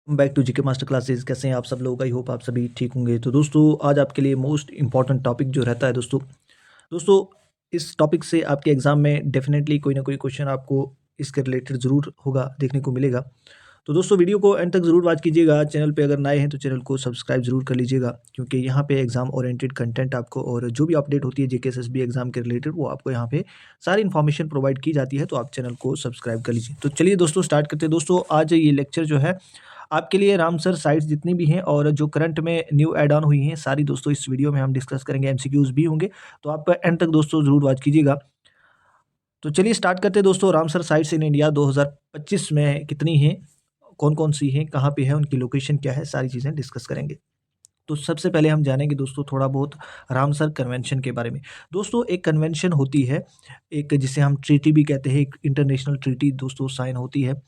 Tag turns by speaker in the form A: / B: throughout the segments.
A: Back to GK master classes. कैसे हैं आप सब लोग? आई होप आप सभी ठीक होंगे। तो दोस्तों आज आपके लिए मोस्ट इंपॉर्टेंट टॉपिक जो रहता है दोस्तों इस टॉपिक से आपके एग्जाम में डेफिनेटली कोई ना कोई क्वेश्चन आपको इसके रिलेटेड ज़रूर होगा, देखने को मिलेगा। तो दोस्तों वीडियो को एंड तक ज़रूर वॉच कीजिएगा। चैनल पे अगर नए हैं तो चैनल को सब्सक्राइब ज़रूर कर लीजिएगा, क्योंकि यहाँ पे एग्जाम ओरिएंटेड कंटेंट आपको और जो भी अपडेट होती है जेके एसएसबी एग्जाम के रिलेटेड वो आपको यहाँ पे सारी इन्फॉर्मेशन प्रोवाइड की जाती है। तो आप चैनल को सब्सक्राइब कर लीजिए। तो चलिए दोस्तों स्टार्ट करते हैं। दोस्तों आज ये लेक्चर जो है आपके लिए रामसर साइट्स जितनी भी हैं और जो करंट में न्यू ऐड ऑन हुई हैं सारी दोस्तों इस वीडियो में हम डिस्कस करेंगे। एमसीक्यूज भी होंगे, तो आप एंड तक दोस्तों ज़रूर वॉच कीजिएगा। तो चलिए स्टार्ट करते हैं दोस्तों। रामसर साइट्स इन इंडिया 2025 में कितनी हैं, कौन कौन सी हैं, कहाँ पे है, उनकी लोकेशन क्या है, सारी चीज़ें डिस्कस करेंगे। तो सबसे पहले हम जानेंगे दोस्तों थोड़ा बहुत रामसर कन्वेंशन के बारे में। दोस्तों एक कन्वेंशन होती है, एक जिसे हम ट्रीटी भी कहते हैं, एक इंटरनेशनल ट्रीटी दोस्तों साइन होती है।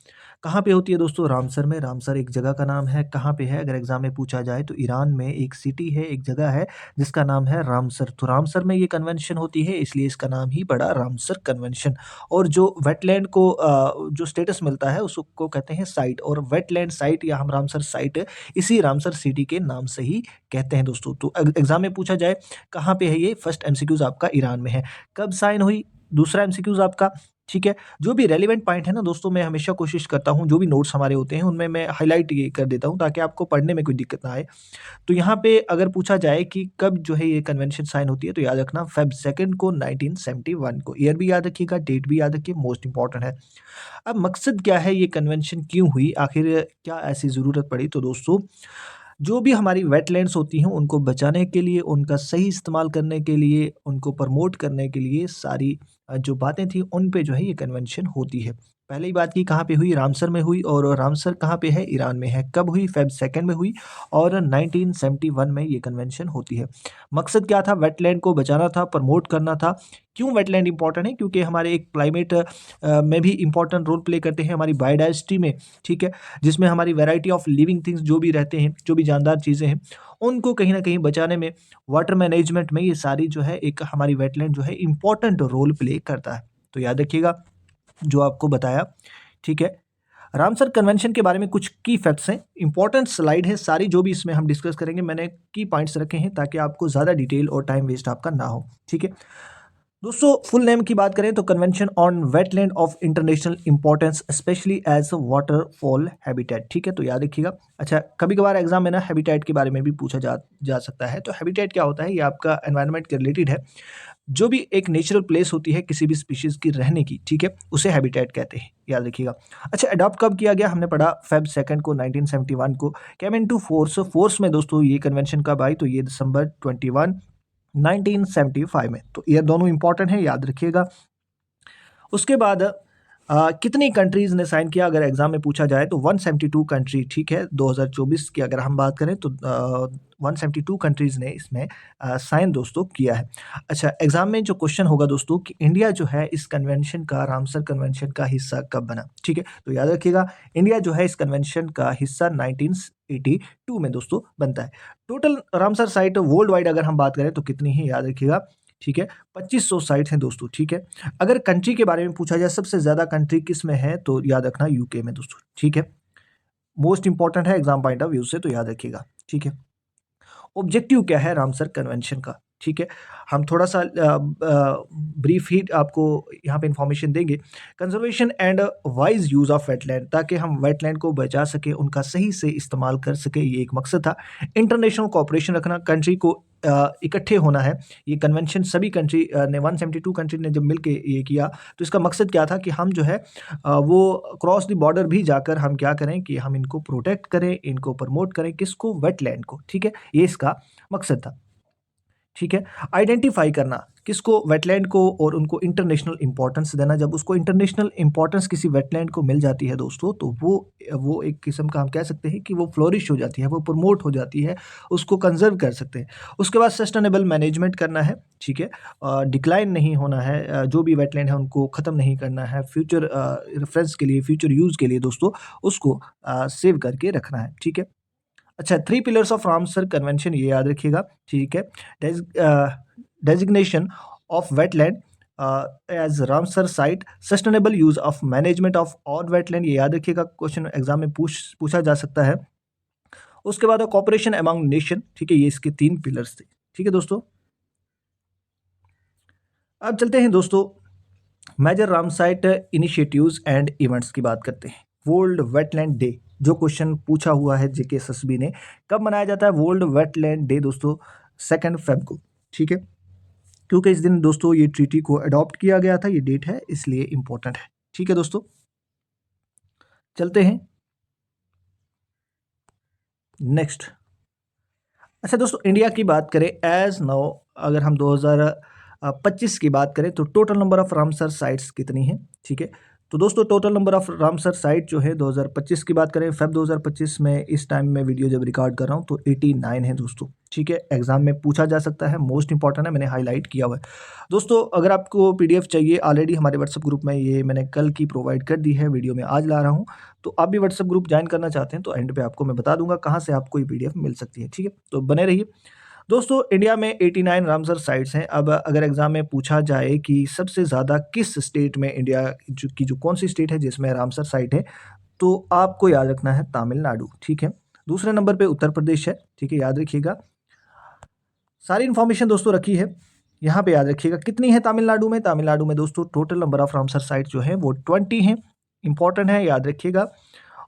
A: कहाँ पे होती है दोस्तों? रामसर में। रामसर एक जगह का नाम है। कहाँ पे है अगर एग्जाम में पूछा जाए तो ईरान में एक सिटी है, एक जगह है जिसका नाम है रामसर। तो रामसर में ये कन्वेंशन होती है, इसलिए इसका नाम ही पड़ा रामसर कन्वेंशन। और जो वेटलैंड को जो स्टेटस मिलता है उसको कहते हैं साइट, और वेटलैंड साइट या हम रामसर साइट इसी रामसर सिटी के नाम से ही कहते हैं दोस्तों। तो एग्जाम में पूछा जाए कहाँ पे है ये, फर्स्ट एमसीक्यूज आपका ईरान में है। कब साइन हुई, दूसरा एमसीक्यूज आपका। ठीक है, जो भी रेलिवेंट पॉइंट है ना दोस्तों, मैं हमेशा कोशिश करता हूँ जो भी नोट्स हमारे होते हैं उनमें मैं हाईलाइट ये कर देता हूँ ताकि आपको पढ़ने में कोई दिक्कत ना आए। तो यहाँ पे अगर पूछा जाए कि कब जो है ये कन्वेंशन साइन होती है, तो याद रखना फेब 2 को 1971 को। ईयर भी याद रखिएगा, डेट भी याद रखिए, मोस्ट इंपॉर्टेंट है। अब मकसद क्या है, ये कन्वेंशन क्यों हुई, आखिर क्या ऐसी ज़रूरत पड़ी? तो दोस्तों जो भी हमारी वेटलैंड्स होती हैं उनको बचाने के लिए, उनका सही इस्तेमाल करने के लिए, उनको प्रमोट करने के लिए सारी जो बातें थी उन पे जो है ये कन्वेंशन होती है। पहले ही बात की कहाँ पे हुई, रामसर में हुई, और रामसर कहाँ पे है, ईरान में है। कब हुई? फेब 2 में हुई और 1971 में ये कन्वेंशन होती है। मकसद क्या था? वेटलैंड को बचाना था, प्रमोट करना था। क्यों वेटलैंड इंपॉर्टेंट है? क्योंकि हमारे एक क्लाइमेट में भी इंपॉर्टेंट रोल प्ले करते हैं, हमारी बायोडाइवर्सिटी में। ठीक है, जिसमें हमारी वैरायटी ऑफ लिविंग थिंग्स जो भी रहते हैं, जो भी जानदार चीज़ें हैं, उनको कहीं न कहीं बचाने में, वाटर मैनेजमेंट में ये सारी जो है एक हमारी वेटलैंड जो है इम्पोर्टेंट रोल प्ले करता है। तो याद रखिएगा जो आपको बताया, ठीक है। रामसर कन्वेंशन के बारे में कुछ की फैक्ट्स हैं, इंपॉर्टेंट स्लाइड है सारी जो भी इसमें हम डिस्कस करेंगे, मैंने की पॉइंट्स रखे हैं ताकि आपको ज़्यादा डिटेल और टाइम वेस्ट आपका ना हो, ठीक है। दोस्तों फुल नेम की बात करें तो convention on wetland of international importance specially as waterfall habitat. ठीक है, तो याद रखिएगा। अच्छा, कभी कभार एग्जाम में ना हैबिटेट के बारे में भी पूछा जा सकता है। तो हैबिटेट क्या होता है? ये आपका एनवायरनमेंट के रिलेटेड है। जो भी एक नेचुरल प्लेस होती है किसी भी स्पीशीज की रहने की, ठीक है, उसे हैबिटेट कहते हैं, याद रखिएगा। अच्छा, अडॉप्ट कब किया गया? हमने पढ़ा फेब 2 को 1971 को। केम इनटू फोर्स, फोर्स में दोस्तों ये कन्वेंशन कब आई? तो ये दिसंबर 21 1975 में। तो ईयर दोनों इंपॉर्टेंट है, याद रखिएगा। उसके बाद कितनी कंट्रीज ने साइन किया अगर एग्जाम में पूछा जाए तो 172 कंट्री। ठीक है, 2024 की अगर हम बात करें तो 172 कंट्रीज ने इसमें साइन दोस्तों किया है। अच्छा, एग्जाम में जो क्वेश्चन होगा दोस्तों कि इंडिया जो है इस कन्वेंशन का, रामसर कन्वेंशन का हिस्सा कब बना? ठीक है, तो याद रखिएगा इंडिया जो है इस कन्वेंशन का हिस्सा 1982 में दोस्तों बनता है। Total Ramsar site world wide अगर हम बात करें तो कितनी है, याद रखिएगा। ठीक है, 2500 साइट हैं दोस्तों। ठीक है, अगर कंट्री के बारे में पूछा जाए सबसे ज़्यादा कंट्री किस में है, तो याद रखना यूके में दोस्तों। ठीक है, मोस्ट इंपॉर्टेंट है एग्जाम पॉइंट ऑफ व्यू से, तो याद रखिएगा। ठीक है, ऑब्जेक्टिव क्या है रामसर कन्वेंशन का? ठीक है, हम थोड़ा सा ब्रीफ ही आपको यहाँ पे इंफॉर्मेशन देंगे। Conservation and wise use of wetland, ताकि हम वेटलैंड को बचा सकें, उनका सही से इस्तेमाल कर सकें, ये एक मकसद था। इंटरनेशनल कोऑपरेशन रखना, कंट्री को इकट्ठे होना है। ये कन्वेंशन सभी कंट्री ने, 172 कंट्री ने जब मिल के ये किया, तो इसका मकसद क्या था कि हम जो है वो क्रॉस द बॉर्डर भी जाकर हम क्या करें कि हम इनको प्रोटेक्ट करें, इनको प्रमोट करें। किसको? वेटलैंड को। ठीक है, ये इसका मकसद था। ठीक है, आइडेंटिफाई करना, किसको? वेटलैंड को, और उनको इंटरनेशनल इंपॉर्टेंस देना। जब उसको इंटरनेशनल इंपॉर्टेंस किसी वेटलैंड को मिल जाती है दोस्तों, तो वो एक किस्म का हम कह सकते हैं कि वो फ्लोरिश हो जाती है, वो प्रमोट हो जाती है, उसको कंजर्व कर सकते हैं। उसके बाद सस्टेनेबल मैनेजमेंट करना है। ठीक है, डिक्लाइन नहीं होना है, जो भी वेटलैंड है उनको ख़त्म नहीं करना है, फ्यूचर रेफरेंस के लिए, फ्यूचर यूज़ के लिए दोस्तों उसको सेव करके रखना है। ठीक है, अच्छा, 3 पिलर्स ऑफ रामसर कन्वेंशन ये याद रखिएगा। ठीक है, designation of wetland, as Ramsar site, sustainable use of management of all wetland, ये याद रखिएगा, क्वेश्चन एग्जाम में पूछा जा सकता है। उसके बाद कॉपरेशन अमंग नेशन, ठीक है, ये इसके 3 पिलर्स थे। ठीक है दोस्तों, अब चलते हैं दोस्तों मेजर रामसाइट इनिशिएटिव्स एंड इवेंट्स की बात करते हैं। वर्ल्ड वेटलैंड डे, जो क्वेश्चन पूछा हुआ है जेके एसएसबी ने, कब मनाया जाता है वर्ल्ड वेटलैंड डे दोस्तों? 2 फेब को। ठीक है, क्योंकि इस दिन दोस्तों ये ट्रीटी को अडॉप्ट किया गया था, ये डेट है, इसलिए इंपॉर्टेंट है। ठीक है दोस्तों, चलते हैं नेक्स्ट। अच्छा दोस्तों, इंडिया की बात करें एज नाउ, अगर हम 2025 की बात करें तो total number of Ramsar sites कितनी है? ठीक है, तो दोस्तों total number of Ramsar site जो है 2025 की बात करें, फेब 2025 में, इस टाइम में वीडियो जब रिकॉर्ड कर रहा हूँ, तो 89 है दोस्तों। ठीक है, एग्जाम में पूछा जा सकता है, मोस्ट इंपॉर्टेंट है, मैंने हाईलाइट किया हुआ है दोस्तों। अगर आपको पीडीएफ चाहिए, ऑलरेडी हमारे व्हाट्सएप ग्रुप में ये मैंने कल की प्रोवाइड कर दी है, वीडियो में आज ला रहा हूँ। तो आप भी व्हाट्सएप ग्रुप ज्वाइन करना चाहते हैं तो एंड पे आपको मैं बता दूंगा कहाँ से आपको ये पीडीएफ मिल सकती है। ठीक है, तो बने रहिए दोस्तों। इंडिया में 89 रामसर साइट्स हैं। अब अगर एग्जाम में पूछा जाए कि सबसे ज़्यादा किस स्टेट में, इंडिया जो कौन सी स्टेट है जिसमें रामसर साइट है, तो आपको याद रखना है तमिलनाडु। ठीक है, दूसरे नंबर पे उत्तर प्रदेश है। ठीक है, याद रखिएगा, सारी इन्फॉर्मेशन दोस्तों रखी है यहाँ पे, याद रखिएगा कितनी है तमिलनाडु में। तमिलनाडु में दोस्तों total number of Ramsar site जो है वो 20 है, इंपॉर्टेंट है, याद रखिएगा।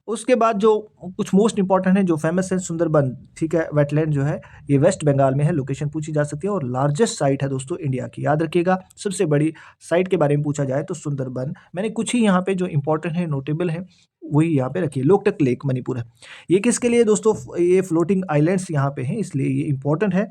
A: उसके बाद जो कुछ मोस्ट इंपॉर्टेंट है, जो फेमस है सुंदरबन, ठीक है, वेटलैंड जो है ये वेस्ट बंगाल में है, लोकेशन पूछी जा सकती है, और लार्जेस्ट साइट है दोस्तों इंडिया की, याद रखिएगा। सबसे बड़ी साइट के बारे में पूछा जाए तो सुंदरबन, मैंने कुछ ही यहाँ पे जो इंपॉर्टेंट है, नोटेबल है, वही यहाँ पे रखिए। लोकटक लेक मणिपुर है, ये किसके लिए दोस्तों? ये फ्लोटिंग आइलैंड्स यहाँ पे हैं, इसलिए ये इंपॉर्टेंट है।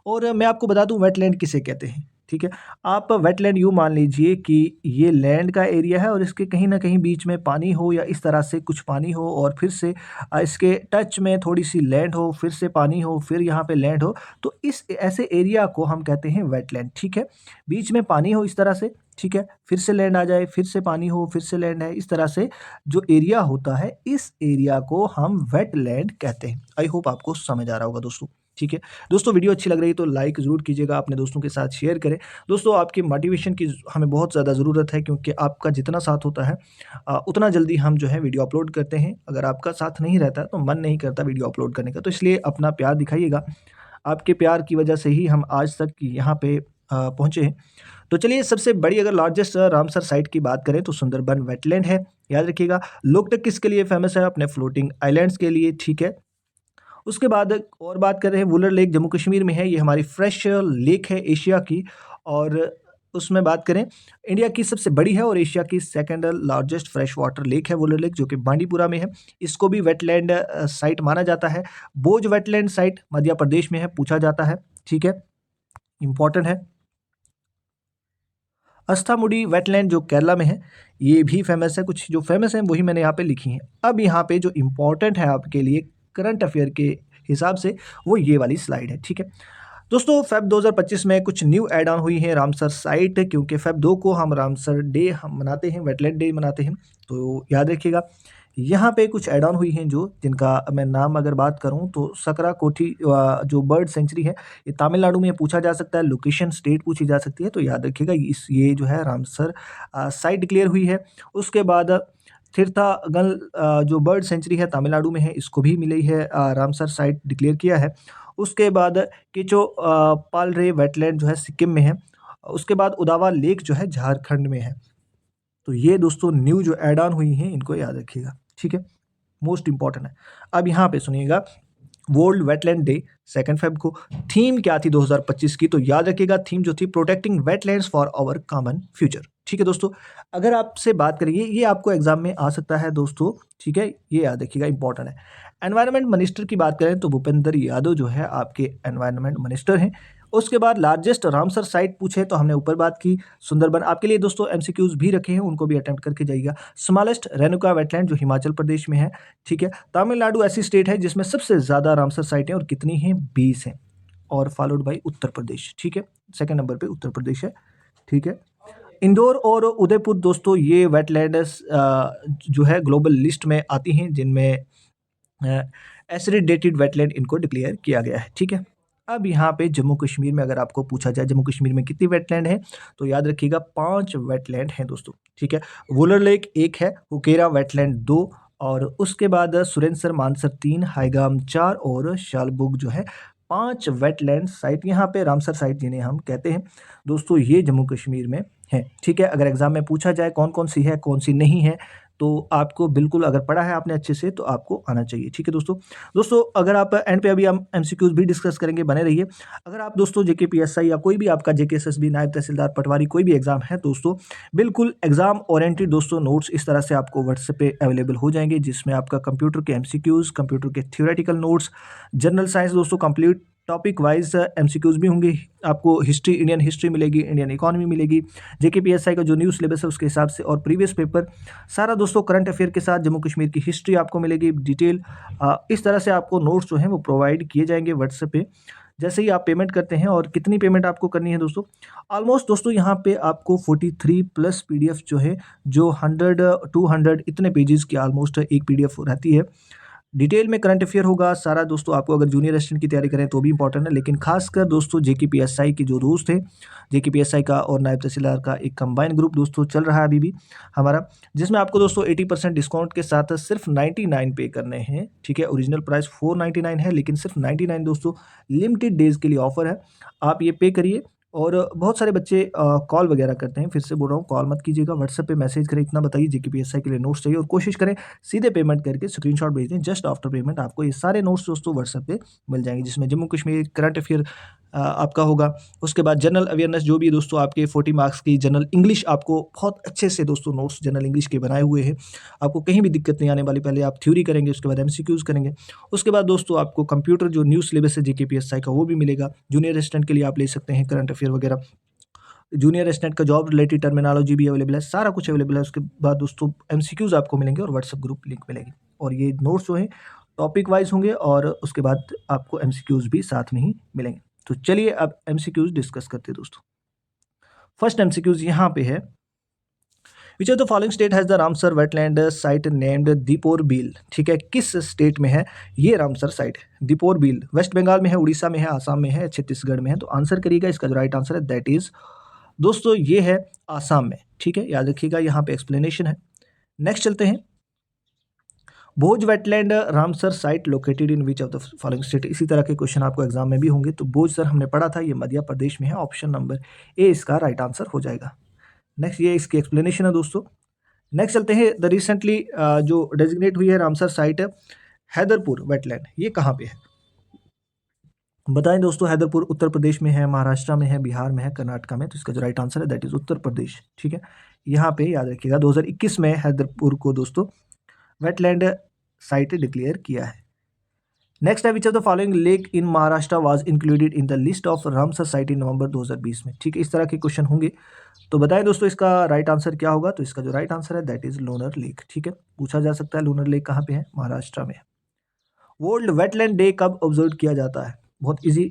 A: और मैं आपको बता दूं वेटलैंड किसे कहते हैं। ठीक है, आप वेटलैंड यूँ मान लीजिए कि ये लैंड का एरिया है और इसके कहीं ना कहीं बीच में पानी हो, या इस तरह से कुछ पानी हो, और फिर से इसके टच में थोड़ी सी लैंड हो, फिर से पानी हो, फिर यहाँ पे लैंड हो, तो इस ऐसे एरिया को हम कहते हैं वेटलैंड। ठीक है, बीच में पानी हो इस तरह से, ठीक है, फिर से लैंड आ जाए, फिर से पानी हो, फिर से लैंड है, इस तरह से जो एरिया होता है, इस एरिया को हम वेटलैंड कहते हैं। आई होप आपको समझ आ रहा होगा दोस्तों। ठीक है दोस्तों, वीडियो अच्छी लग रही है तो लाइक ज़रूर कीजिएगा, अपने दोस्तों के साथ शेयर करें। दोस्तों आपकी मोटिवेशन की हमें बहुत ज़्यादा ज़रूरत है, क्योंकि आपका जितना साथ होता है उतना जल्दी हम जो है वीडियो अपलोड करते हैं। अगर आपका साथ नहीं रहता है तो मन नहीं करता वीडियो अपलोड करने का, तो इसलिए अपना प्यार दिखाइएगा। आपके प्यार की वजह से ही हम आज तक यहाँ पे पहुँचे हैं। तो चलिए, सबसे बड़ी अगर लार्जेस्ट रामसर साइट की बात करें तो सुंदरबन वेटलैंड है, याद रखिएगा। लोकटक किसके लिए फेमस है? अपने फ्लोटिंग आइलैंड्स के लिए। ठीक है, उसके बाद और बात कर रहे हैं, वुलर लेक जम्मू कश्मीर में है, ये हमारी फ्रेश लेक है एशिया की। और उसमें बात करें, इंडिया की सबसे बड़ी है और एशिया की second largest fresh water lake है वुलर लेक, जो कि बांडीपुरा में है। इसको भी वेटलैंड साइट माना जाता है। बोज वेटलैंड साइट मध्य प्रदेश में है, पूछा जाता है। ठीक है, इंपॉर्टेंट है। अस्थामुडी वेटलैंड जो केरला में है, ये भी फेमस है। कुछ जो फेमस है वही मैंने यहाँ पे लिखी हैं। अब यहाँ पे जो इम्पोर्टेंट है आपके लिए करंट अफेयर के हिसाब से, वो ये वाली स्लाइड है। ठीक है दोस्तों, फेब 2025 में कुछ न्यू ऐड ऑन हुई है रामसर साइट, क्योंकि फेब 2 को हम रामसर डे हम मनाते हैं, वेटलैंड डे मनाते हैं। तो याद रखिएगा, यहाँ पे कुछ ऐड ऑन हुई हैं, जो जिनका मैं नाम अगर बात करूँ तो सकरा कोठी जो बर्ड सेंचुरी है, ये तमिलनाडु में पूछा जा सकता है, लोकेशन स्टेट पूछी जा सकती है। तो याद रखिएगा, ये जो है रामसर साइट डिक्लेयर हुई है। उसके बाद तीर्थागल जो बर्ड सेंचुरी है तमिलनाडु में है, इसको भी मिली है, रामसर साइट डिक्लेयर किया है। उसके बाद केचो पालरे वेटलैंड जो है सिक्किम में है। उसके बाद उदावा लेक जो है झारखंड में है। तो ये दोस्तों न्यू जो ऐड ऑन हुई हैं, इनको याद रखिएगा। ठीक है, मोस्ट इंपॉर्टेंट है। अब यहाँ पे सुनिएगा, वर्ल्ड वेटलैंड डे 2 फेब को थीम क्या थी 2025 की? तो याद रखिएगा, थीम जो थी protecting wetlands for our common future. ठीक है दोस्तों, अगर आपसे बात करिए, ये आपको एग्जाम में आ सकता है दोस्तों। ठीक है, ये याद रखिएगा, इंपॉर्टेंट है। एनवायरनमेंट मिनिस्टर की बात करें तो भूपेंद्र यादव जो है आपके एनवायरनमेंट मिनिस्टर हैं। उसके बाद लार्जेस्ट रामसर साइट पूछे तो हमने ऊपर बात की। सुंदरबन आपके लिए दोस्तों एमसीक्यूज भी रखे हैं, उनको भी अटेम्प्ट करके जाइएगा। स्मॉलेस्ट रेणुका वेटलैंड जो हिमाचल प्रदेश में है। ठीक है, तमिलनाडु ऐसी स्टेट है जिसमें सबसे ज़्यादा रामसर साइटें, और कितनी हैं? 20 हैं, और फॉलोड बाई उत्तर प्रदेश। ठीक है, सेकंड नंबर पे उत्तर प्रदेश है। ठीक है, इंदौर और उदयपुर दोस्तों, ये वेटलैंड्स जो है ग्लोबल लिस्ट में आती हैं, जिनमें एसिडिडेटेड वेटलैंड इनको डिक्लेयर किया गया है। ठीक है, अब यहाँ पे जम्मू कश्मीर में अगर आपको पूछा जाए जम्मू कश्मीर में कितनी वेटलैंड है, तो याद रखिएगा 5 वेटलैंड हैं दोस्तों, ठीक है। वुलर लेक 1 है, हुकेरा वेटलैंड 2 और उसके बाद सुरेंसर मानसर 3, हाईगाम 4 और शालबुग जो है 5 वेटलैंड साइट यहाँ पे रामसर साइट जिन्हें हम कहते हैं दोस्तों, ये जम्मू कश्मीर में है, ठीक है। अगर एग्जाम में पूछा जाए कौन-कौन सी है, कौन सी नहीं है, तो आपको बिल्कुल अगर पढ़ा है आपने अच्छे से तो आपको आना चाहिए, ठीक है दोस्तों। दोस्तों अगर आप एंड पे अभी हम एमसीक्यूज़ भी डिस्कस करेंगे, बने रहिए। अगर आप दोस्तों जेके पीएसआई या कोई भी आपका जेके एसएसबी, नायब तहसीलदार, पटवारी कोई भी एग्जाम है दोस्तों, बिल्कुल एग्जाम ओरिएंटेड दोस्तों नोट्स इस तरह से आपको व्हाट्सएप पे अवेलेबल हो जाएंगे, जिसमें आपका कंप्यूटर के एमसीक्यूज़, कंप्यूटर के थ्योरेटिकल नोट्स, जनरल साइंस दोस्तों कंप्लीट टॉपिक वाइज एमसीक्यूज़ भी होंगे। आपको हिस्ट्री, इंडियन हिस्ट्री मिलेगी, इंडियन इकोनॉमी मिलेगी, जेके पीएसआई का जो न्यू सिलेबस है उसके हिसाब से, और प्रीवियस पेपर सारा दोस्तों करंट अफेयर के साथ जम्मू कश्मीर की हिस्ट्री आपको मिलेगी डिटेल। इस तरह से आपको नोट्स जो हैं वो प्रोवाइड किए जाएंगे व्हाट्सएप पे। जैसे ही आप पेमेंट करते हैं, और कितनी पेमेंट आपको करनी है दोस्तों, ऑलमोस्ट दोस्तों यहाँ पे आपको 43 प्लस पीडीएफ जो है, जो 100 200 इतने पेजेस की ऑलमोस्ट एक पीडीएफ रहती है। डिटेल में करंट अफेयर होगा सारा दोस्तों। आपको अगर जूनियर असिस्टेंट की तैयारी करें तो भी इंपॉर्टेंट है, लेकिन खासकर दोस्तों जेके पीएसआई के जो दोस्त थे, जेके पीएसआई का और नायब तहसीलदार का एक कंबाइन ग्रुप दोस्तों चल रहा है अभी भी हमारा, जिसमें आपको दोस्तों 80% डिस्काउंट के साथ सिर्फ 99 पे करने हैं, ठीक है। ओरिजिनल प्राइस 499 है, लेकिन सिर्फ 99 दोस्तों लिमिटेड डेज के लिए ऑफर है, आप ये पे करिए। और बहुत सारे बच्चे कॉल वगैरह करते हैं, फिर से बोल रहा हूँ कॉल मत कीजिएगा, व्हाट्सएप पे मैसेज करें, इतना बताइए जेके पीएसआई के लिए नोट्स चाहिए, और कोशिश करें सीधे पेमेंट करके स्क्रीनशॉट भेज दें। जस्ट आफ्टर पेमेंट आपको ये सारे नोट्स दोस्तों व्हाट्सएप पे मिल जाएंगे, जिसमें जम्मू कश्मीर करंट अफेयर आपका होगा। उसके बाद जनरल अवेयरनेस जो भी दोस्तों आपके 40 मार्क्स की जनरल इंग्लिश, आपको बहुत अच्छे से दोस्तों नोट्स जनरल इंग्लिश के बनाए हुए हैं, आपको कहीं भी दिक्कत नहीं आने वाली। पहले आप थ्योरी करेंगे, उसके बाद एमसीक्यूज करेंगे, उसके बाद दोस्तों आपको कंप्यूटर जो न्यू सिलेबस है जेके पीएसआई का वो भी मिलेगा। जूनियर असिस्टेंट के लिए आप ले सकते हैं करंट अफेयर वगैरह, जूनियर असिस्टेंट का जॉब रिलेटेड टर्मिनोलॉजी भी अवेलेबल है, सारा कुछ अवेलेबल है। उसके बाद दोस्तों एमसीक्यूज आपको मिलेंगे और व्हाट्सएप ग्रुप लिंक मिलेगी, और ये नोट्स जो है टॉपिक वाइज होंगे, और उसके बाद आपको एमसीक्यूज भी साथ में ही मिलेंगे। तो चलिए अब एमसीक्यूज डिस्कस करते हैं दोस्तों। फर्स्ट एमसीक्यूज यहाँ पे है, which of the following state has the Ramsar wetland site named Deepor Beel, ठीक है। किस स्टेट में है ये Ramsar site? Deepor Beel West Bengal में है, उड़ीसा में है, आसाम में है, छत्तीसगढ़ में है। तो आंसर करिएगा, इसका जो राइट आंसर है दैट इज दोस्तों ये है आसाम में, ठीक है। याद रखिएगा, यहाँ पे एक्सप्लेनेशन है। नेक्स्ट चलते हैं, Bhoj wetland Ramsar site located in which of the following state. इसी तरह के क्वेश्चन आपको एग्जाम में भी होंगे। तो भोज सर हमने पढ़ा था, ये मध्य प्रदेश में है, ऑप्शन नंबर ए इसका राइट आंसर हो जाएगा। नेक्स्ट ये इसकी एक्सप्लेनेशन है दोस्तों। नेक्स्ट चलते हैं, द रिसेंटली जो डेजिग्नेट हुई है रामसर साइट हैदरपुर वेटलैंड, ये कहाँ पे है बताएं दोस्तों। हैदरपुर उत्तर प्रदेश में है, महाराष्ट्र में है, बिहार में है, कर्नाटका में। तो इसका जो राइट आंसर है दैट इज उत्तर प्रदेश, ठीक है। यहाँ पे याद रखिएगा 2021 में हैदरपुर को दोस्तों वेटलैंड साइट डिक्लेयर किया है। नेक्स्ट है, which of the following lake in Maharashtra was included in the list of Ramsar site in November 2020 में, ठीक है। इस तरह के क्वेश्चन होंगे, तो बताएं दोस्तों इसका राइट आंसर क्या होगा। तो इसका जो राइट आंसर है दैट इज लोनर लेक, ठीक है। पूछा जा सकता है लोनर लेक कहाँ पे है, महाराष्ट्र में। वर्ल्ड वेटलैंड डे कब ऑब्जर्व किया जाता है? बहुत इजी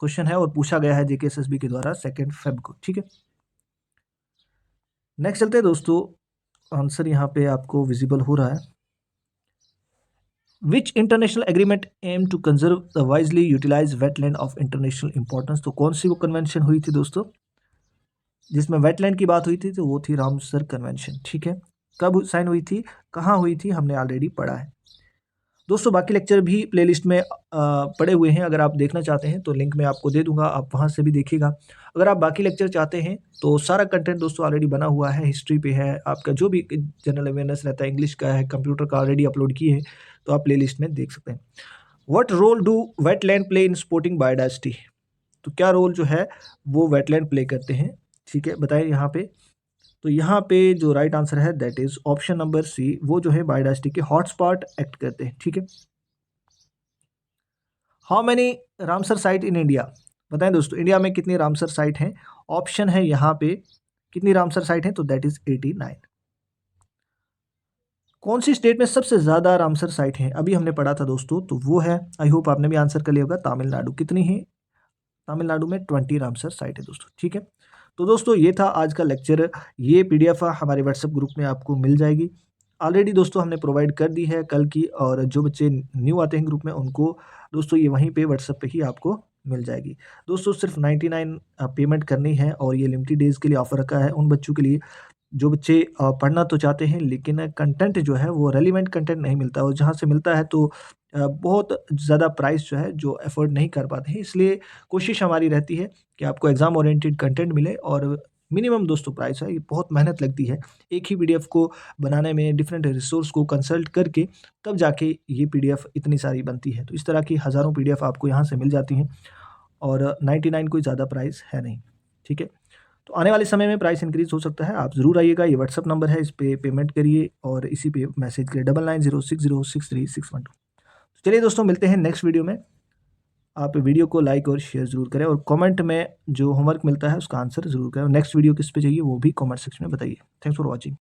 A: क्वेश्चन है, और पूछा गया है जेके एसएसबी के द्वारा 2 फेब को, ठीक है। नेक्स्ट चलते हैं दोस्तों, आंसर यहाँ पे आपको विजिबल हो रहा है। Which international agreement aim to conserve the wisely utilise wetland of international importance. तो कौन सी वो कन्वेंशन हुई थी दोस्तों जिसमें वेटलैंड की बात हुई थी? तो वो थी रामसर कन्वेंशन, ठीक है। कब साइन हुई थी, कहाँ हुई थी, हमने ऑलरेडी पढ़ा है दोस्तों। बाकी लेक्चर भी प्लेलिस्ट में पड़े हुए हैं, अगर आप देखना चाहते हैं तो लिंक मैं आपको दे दूंगा, आप वहां से भी देखिएगा। अगर आप बाकी लेक्चर चाहते हैं तो सारा कंटेंट दोस्तों ऑलरेडी बना हुआ है, हिस्ट्री पे है, आपका जो भी जनरल अवेयरनेस रहता है, इंग्लिश का है, कंप्यूटर का ऑलरेडी अपलोड किए हैं, तो आप प्लेलिस्ट में देख सकते हैं। What role do wetland play in supporting biodiversity? तो क्या रोल जो है वो वेटलैंड प्ले करते हैं, ठीक है, बताएं यहाँ पे। तो यहाँ पे जो राइट आंसर है that is option number C, वो जो है बायोडाइवर्सिटी के हॉटस्पॉट एक्ट करते हैं, ठीक है। How many Ramsar site in India? बताएं दोस्तों इंडिया में कितनी रामसर साइट हैं? ऑप्शन है यहाँ पे कितनी रामसर साइट हैं, तो दैट इज 89। कौन सी स्टेट में सबसे ज्यादा रामसर साइट हैं? अभी हमने पढ़ा था दोस्तों, तो वो है, आई होप आपने भी आंसर कर लिया होगा, तमिलनाडु। कितनी है? तमिलनाडु में 20 रामसर साइट है दोस्तों, ठीक है। तो दोस्तों ये था आज का लेक्चर, ये पीडीएफ हमारे व्हाट्सएप ग्रुप में आपको मिल जाएगी। ऑलरेडी दोस्तों हमने प्रोवाइड कर दी है कल की, और जो बच्चे न्यू आते हैं ग्रुप में उनको दोस्तों ये वहीं पे व्हाट्सएप पे ही आपको मिल जाएगी। दोस्तों सिर्फ 99 पेमेंट करनी है और ये लिमिटेड डेज़ के लिए ऑफ़र रखा है उन बच्चों के लिए जो बच्चे पढ़ना तो चाहते हैं लेकिन कंटेंट जो है वो रेलेवेंट कंटेंट नहीं मिलता और जहाँ से मिलता है तो बहुत ज़्यादा प्राइस जो है जो अफ़ोर्ड नहीं कर पाते हैं। इसलिए कोशिश हमारी रहती है कि आपको एग्ज़ाम ओरिएंटेड कंटेंट मिले और मिनिमम दोस्तों प्राइस है, ये बहुत मेहनत लगती है। एक ही पीडीएफ को बनाने में डिफरेंट रिसोर्स को कंसल्ट करके तब जाके ये पीडीएफ इतनी सारी बनती है। तो इस तरह की हज़ारों पीडीएफ आपको यहाँ से मिल जाती हैं और 99 कोई ज़्यादा प्राइस है नहीं, ठीक है? तो आने वाले समय में प्राइस इंक्रीज़ हो सकता है, आप ज़रूर आइएगा, ये व्हाट्सएप नंबर है, इस पे पेमेंट करिए और इसी पे मैसेज करिए 9906063632। चलिए दोस्तों मिलते हैं नेक्स्ट वीडियो में। आप वीडियो को लाइक और शेयर ज़रूर करें और कमेंट में जो होमवर्क मिलता है उसका आंसर ज़रूर करें और नेक्स्ट वीडियो किस पे चाहिए वो भी कमेंट सेक्शन में बताइए। Thanks for watching.